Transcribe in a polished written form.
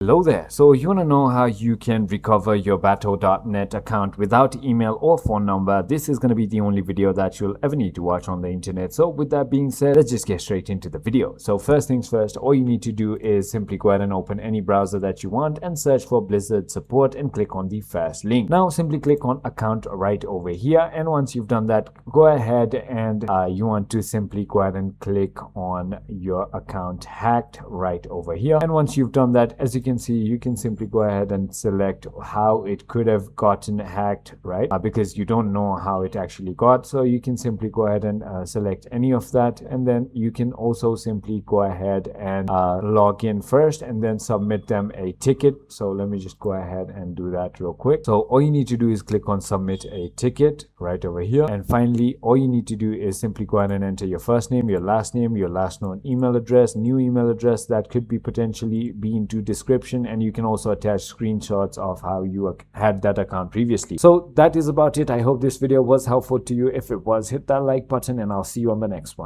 Hello there. So you want to know how you can recover your Bato.net account without email or phone number? This is going to be the only video that you'll ever need to watch on the internet. So with that being said, let's just get straight into the video. So first things first, all you need to do is simply go ahead and open any browser that you want and search for Blizzard support and click on the first link. Now simply click on account right over here, and once you've done that, go ahead and you want to simply go ahead and click on your account hacked right over here. And once you've done that, as you can see, you can simply go ahead and select how it could have gotten hacked, right? Because you don't know how it actually got, so you can simply go ahead and select any of that, and then you can also simply go ahead and log in first and then submit them a ticket. So let me just go ahead and do that real quick. So all you need to do is click on submit a ticket right over here, and finally all you need to do is simply go ahead and enter your first name, your last known email address, new email address that could be potentially be into description, and you can also attach screenshots of how you had that account previously. So that is about it. I hope this video was helpful to you. If it was, hit that like button and I'll see you on the next one.